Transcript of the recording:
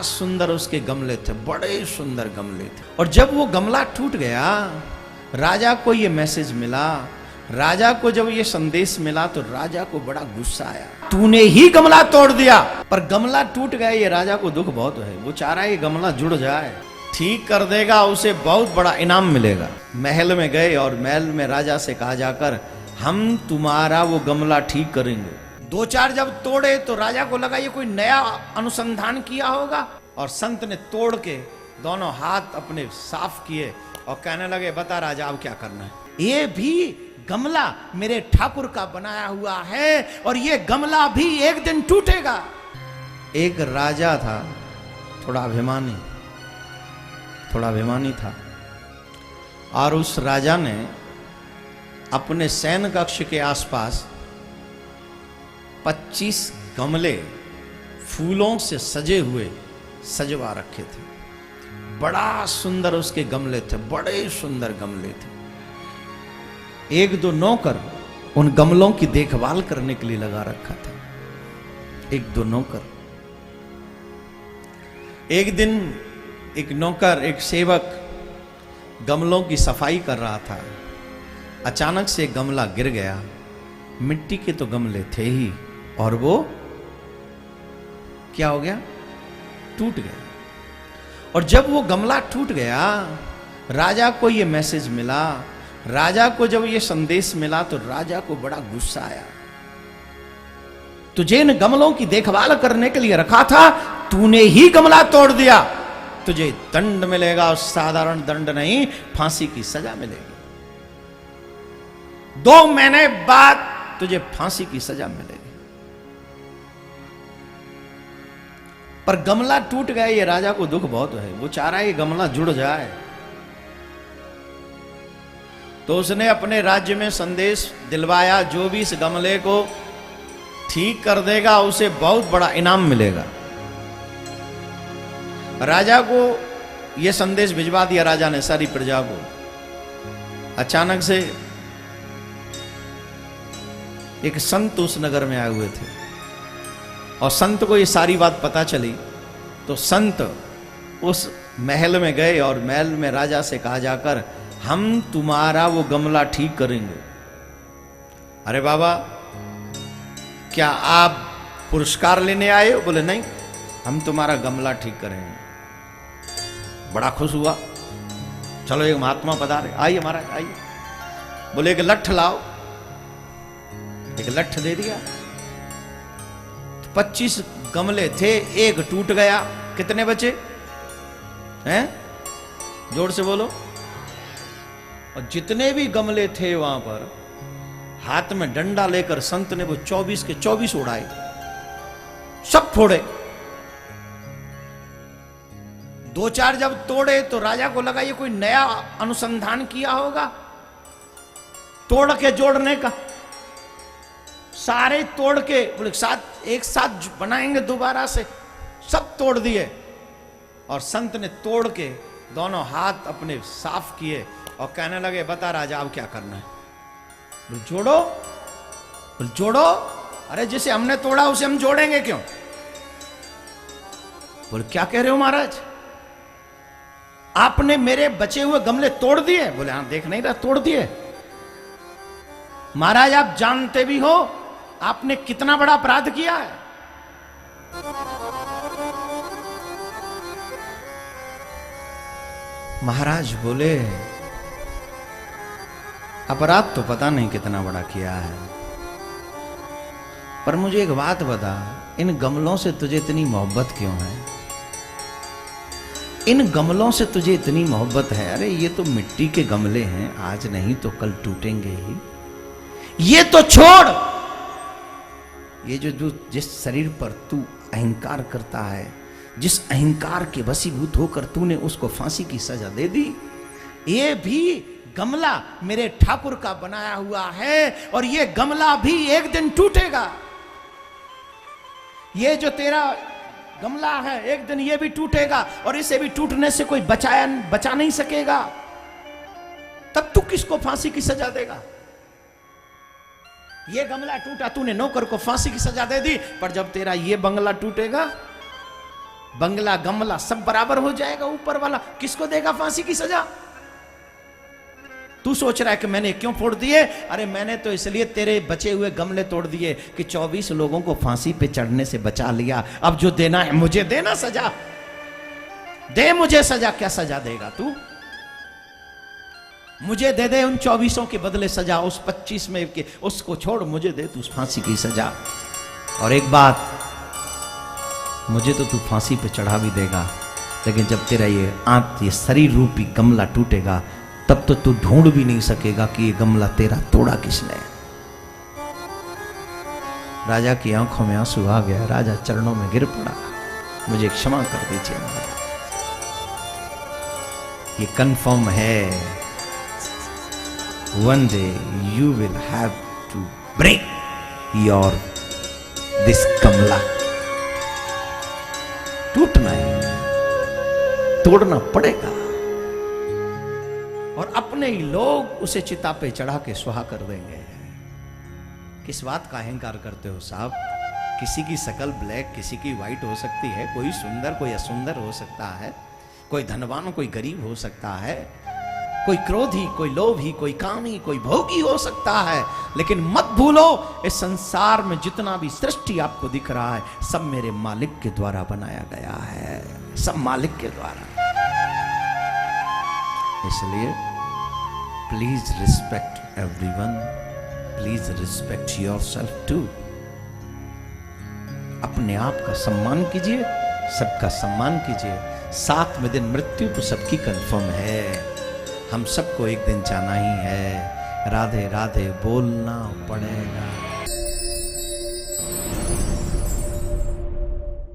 सुंदर उसके गमले थे, बड़े सुंदर गमले थे। और जब वो गमला टूट गया, राजा को ये मैसेज मिला, राजा को जब ये संदेश मिला तो राजा को बड़ा गुस्सा आया, तूने ही गमला तोड़ दिया। पर गमला टूट गया, ये राजा को दुख बहुत है, वो चाह रहा है ये गमला जुड़ जाए, ठीक कर देगा, उसे बहुत बड़ा इनाम मिलेगा। महल में गए और महल में राजा से कहा जाकर, हम तुम्हारा वो गमला ठीक करेंगे। दो चार जब तोड़े तो राजा को लगा ये कोई नया अनुसंधान किया होगा, और संत ने तोड़ के दोनों हाथ अपने साफ किए और कहने लगे, बता राजा अब क्या करना है। ये भी गमला मेरे ठाकुर का बनाया हुआ है और ये गमला भी एक दिन टूटेगा। एक राजा था, थोड़ा अभिमानी था, और उस राजा ने अपने सैन्य कक्ष के आसपास 25 गमले फूलों से सजे हुए सजवा रखे थे। बड़ा सुंदर उसके गमले थे, बड़े सुंदर गमले थे। एक दो नौकर उन गमलों की देखभाल करने के लिए लगा रखा था, एक दो नौकर। एक दिन एक नौकर, एक सेवक गमलों की सफाई कर रहा था, अचानक से गमला गिर गया। मिट्टी के तो गमले थे ही, और वो क्या हो गया, टूट गया। और जब वो गमला टूट गया, राजा को ये मैसेज मिला, राजा को जब ये संदेश मिला तो राजा को बड़ा गुस्सा आया, तुझे इन गमलों की देखभाल करने के लिए रखा था, तूने ही गमला तोड़ दिया, तुझे दंड मिलेगा, और साधारण दंड नहीं, फांसी की सजा मिलेगी। 2 महीने बाद तुझे फांसी की सजा मिलेगी। पर गमला टूट गया, ये राजा को दुख बहुत है, वो चाह रहा है ये गमला जुड़ जाए। तो उसने अपने राज्य में संदेश दिलवाया, जो भी इस गमले को ठीक कर देगा उसे बहुत बड़ा इनाम मिलेगा। राजा को यह संदेश भिजवा दिया राजा ने सारी प्रजा को। अचानक से एक संत उस नगर में आए हुए थे, और संत को ये सारी बात पता चली, तो संत उस महल में गए और महल में राजा से कहा जाकर, हम तुम्हारा वो गमला ठीक करेंगे। अरे बाबा, क्या आप पुरस्कार लेने आए हो? बोले नहीं, हम तुम्हारा गमला ठीक करेंगे। बड़ा खुश हुआ, चलो एक महात्मा पधारे, आइए महाराज आइए। बोले एक लठ लाओ, एक लठ दे दिया। 25 गमले थे, एक टूट गया, कितने बचे हैं? जोर से बोलो। और जितने भी गमले थे वहां पर, हाथ में डंडा लेकर संत ने वो 24 के 24 उड़ाए, सब फोड़े। 2-4 जब तोड़े तो राजा को लगा ये कोई नया अनुसंधान किया होगा, तोड़ के जोड़ने का। सारे तोड़ के बोले एक साथ बनाएंगे दोबारा से, सब तोड़ दिए। और संत ने तोड़ के दोनों हाथ अपने साफ किए और कहने लगे, बता राजा अब क्या करना है। बोल जोड़ो, बोल जोड़ो। अरे जिसे हमने तोड़ा उसे हम जोड़ेंगे क्यों? बोल क्या कह रहे हो महाराज, आपने मेरे बचे हुए गमले तोड़ दिए? बोले हाँ, देख नहीं रहा, तोड़ दिए। महाराज आप जानते भी हो आपने कितना बड़ा अपराध किया है। महाराज बोले, अपराध तो पता नहीं कितना बड़ा किया है, पर मुझे एक बात बता, इन गमलों से तुझे इतनी मोहब्बत क्यों है? इन गमलों से तुझे इतनी मोहब्बत है? अरे ये तो मिट्टी के गमले हैं, आज नहीं तो कल टूटेंगे ही। ये तो छोड़, ये जो जिस शरीर पर तू अहंकार करता है, जिस अहंकार के वशीभूत होकर तूने उसको फांसी की सजा दे दी, ये भी गमला मेरे ठाकुर का बनाया हुआ है और ये गमला भी एक दिन टूटेगा। ये जो तेरा गमला है एक दिन ये भी टूटेगा और इसे भी टूटने से कोई बचा नहीं सकेगा। तब तू किसको फांसी की सजा देगा? ये गमला टूटा, तूने नौकर को फांसी की सजा दे दी, पर जब तेरा ये बंगला टूटेगा बंगला गमला सब बराबर हो जाएगा, ऊपर वाला किसको देगा फांसी की सजा? तू सोच रहा है कि मैंने क्यों फोड़ दिए? अरे मैंने तो इसलिए तेरे बचे हुए गमले तोड़ दिए कि 24 लोगों को फांसी पे चढ़ने से बचा लिया। अब जो देना है मुझे देना सजा, दे मुझे सजा। क्या सजा देगा तू? मुझे दे दे उन 24 के बदले सजा, उस 25 में के उसको छोड़, मुझे दे तू फांसी की सजा। और एक बात, मुझे तो तू फांसी पे चढ़ा भी देगा, लेकिन जब तेरा ये शरीर रूपी गमला टूटेगा तब तो तू ढूंढ भी नहीं सकेगा कि ये गमला तेरा तोड़ा किसने। राजा की आंखों में आंसू आ गया, राजा चरणों में गिर पड़ा, मुझे क्षमा कर दीजिए महाराज। ये कंफर्म है, one day you will have to break your this गमला। टूटना है, तोड़ना पड़ेगा, और अपने ही लोग उसे चिता पे चढ़ा के सुहा कर देंगे। किस बात का अहंकार करते हो साहब? किसी की शकल ब्लैक, किसी की व्हाइट हो सकती है, कोई सुंदर कोई असुंदर हो सकता है, कोई धनवान कोई गरीब हो सकता है, कोई क्रोधी कोई लोभी कोई कामी कोई भोगी हो सकता है, लेकिन मत भूलो इस संसार में जितना भी सृष्टि आपको दिख रहा है सब मेरे मालिक के द्वारा बनाया गया है, सब मालिक के द्वारा। इसलिए please respect everyone, please respect yourself too. अपने आप का सम्मान कीजिए, सबका सम्मान कीजिए। साथ में दिन मृत्यु तो सबकी कंफर्म है, हम सबको एक दिन जाना ही है। राधे राधे बोलना पड़ेगा।